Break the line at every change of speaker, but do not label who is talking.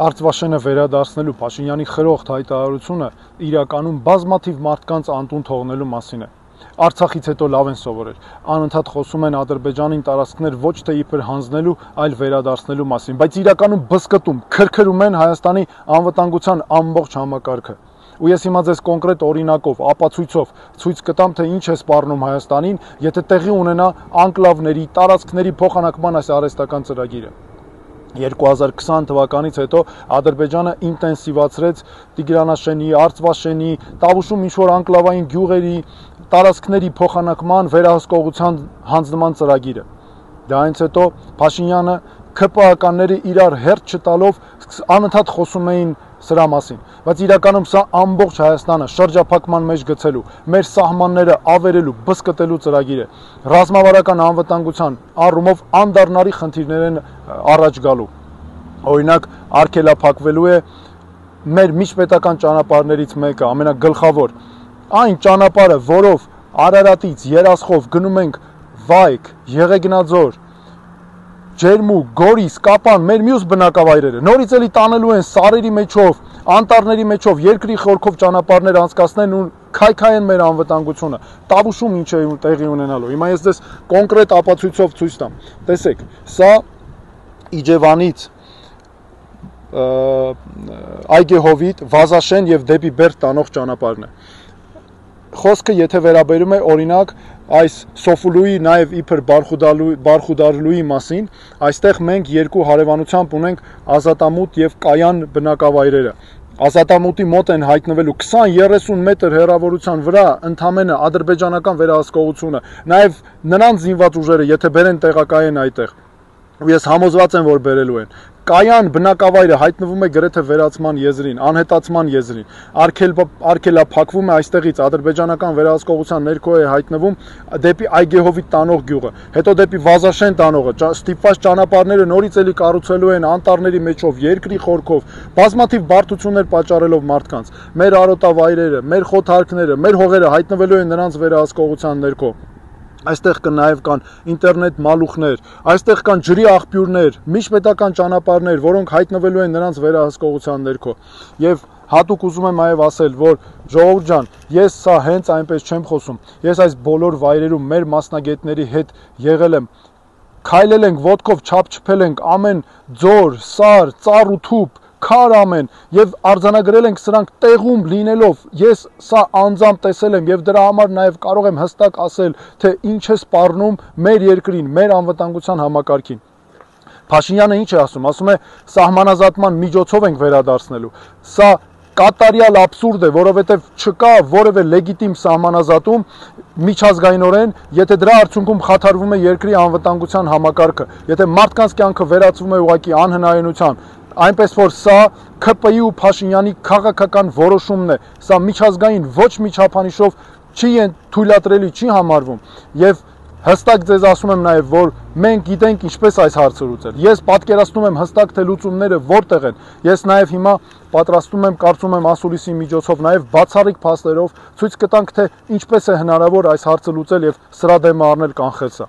Արցվաշենը վերադարձնելու Փաշինյանի խրոխտ հայտարարությունը իրականում բազմաթիվ մարդկանց անտուն թողնելու մասին է։ Արցախից հետո լավ են սովորել։ Անընդհատ խոսում են Ադրբեջանին տարածքներ ոչ թե իբր հանձնելու, այլ վերադարձնելու մասին, բայց իրականում բզկտում, քրքրում են Հայաստանի անվտանգության ամբողջ համակարգը։ Ու ես հիմա ձեզ կոնկրետ օրինակով, ապացույցով ցույց կտամ, թե ինչ է սպառնում Հայաստանին, եթե տեղի ունենա անկլավների, տարածքների փոխանակման այս արհեստական ծրագիրը։ 2020 թվականից հետո Ադրբեջանը ինտենսիվացրեց Տիգրանաշենի, Արցվաշենի, Տավուշում ինչ-որ անկլավային գյուղերի, տարածքների փոխանակման վերահսկողության հանձնման ծրագիրը։ Դրանից հետո Փաշինյանը ԿՊԱ-ականները իրար հերթ չտալով անընդհատ խոսում էին սրա մասին, բայց իրականում սա ամբողջ Հայաստանը շրջափակման մեջ գցելու, մեր սահմանները ավերելու, բզկտելու ծրագիր է։ Ռազմավարական անվտանգության առումով անդառնալի խնդիրներ են առաջ գալու։ Օրինակ, արգելափակվելու է մեր միջպետական ճանապարհներից մեկը, ամենագլխավոր, այն ճանապարհը, որով Արարատից, Երասխով գնում ենք Վայք, Եղեգնաձոր, Ջերմուկ, Գորիս, Կապան, մեր մյուս բնակավայրերը, նորից էլի տանելու են սարերի մեջով, անտառների մեջով, երկրի խորքով ճանապարհներ անցկացնեն ու քայքայեն մեր անվտանգությունը։ Տավուշում ինչ է տեղի ունենալու։ Հիմա ես ձեզ կոնկրետ ապացույցով ցույց տամ։ Տեսեք, սա Իջևանից Այգեհովիտ, Վազաշեն եւ դեպի Բերդ տանող ճանապարհն է։ Խոսքը եթե վերաբերում է օրինակ այս Սոֆուլուի նաև իբր Բարխուդարլուի մասին, այստեղ մենք երկու հարևանությամբ ունենք Ազատամուտ եւ Կայան բնակավայրերը։ Ազատամուտի մոտ են հայտնվելու 20-30 մետր հեռավորության վրա ընդամենը ադրբեջանական վերահսկողությունը, նաև նրանց զինված ուժերը, եթե բերեն տեղակայեն այդտեղ։ Ու ես համոզված եմ, որ բերելու են։ Կայան բնակավայրը հայտնվում է գրեթե վերացման եզրին, անհետացման եզրին, արգելափակվում է այստեղից, ադրբեջանական վերահսկողության ներքո է հայտնվում դեպի Այգեհովիտ տանող գյուղը, հետո դեպի Վազաշեն տանողը, ստիպված ճանապարհները նորից էլի կառուցելու են անտառների մեջով, երկրի խորքով, բազմաթիվ բարդություններ պատճառելով մարդկանց, մեր արոտավայրերը, մեր խոթարքները, մեր հողերը հայտնվելու են նրանց վերահսկողության ներքո։ Այստեղ նաև կան ինտերնետ մալուխներ, այստեղ կան ջրի աղբյուրներ, միջպետական ճանապարհներ, որոնք հայտնվելու են նրանց վերահսկողության ներքո։ Եվ հատուկ ուզում եմ նաև ասել, որ ժողովուրդ ջան, ես սա հենց այնպես չեմ խոսում։ Ես այս բոլոր վայրերում մեր մասնագետների հետ եղել եմ, քայլել ենք ոտքով, չափչփել ենք ամեն ձոր, սար, ծառ ու թուփ, քար ամեն եւ արձանագրել ենք սրանք տեղում լինելով, ես սա անձամբ տեսել եմ եւ դրա համար նաեւ կարող եմ հստակ ասել, թե ինչ է սպառնում մեր երկրին, մեր անվտանգության համակարգին։ Փաշինյանը ինչ է ասում, ասում է սահմանազատման միջոցով ենք վերադարձնելու։ Սա կատարյալ աբսուրդ է, որովհետև չկա որևէ լեգիտիմ սահմանազատում միջազգայինորեն, եթե դրա արդյունքում խաթարվում է երկրի անվտանգության համակարգը, եթե մարդկանց կյանքը վերածվում է ուղղակի անհնարինության, այնպես որ սա ԿՊ-ի ու Փաշինյանի քաղաքական որոշումն է, սա միջազգային ոչ մի չափանիշով չի թույլատրելի, չի համարվում եւ հստակ ձեզ ասում եմ նաև, որ մենք գիտենք ինչպես այս հարցը լուծել։ Ես պատկերացնում եմ հստակ թե լուծումները որտեղ են։ Ես նաև հիմա պատրաստում եմ, կարծում եմ ասուլիսի միջոցով նաև բացառիկ փաստերով ցույց կտանք, թե ինչպես է հնարավոր այս հարցը լուծել եւ սրա դեմը առնել կանխել սա։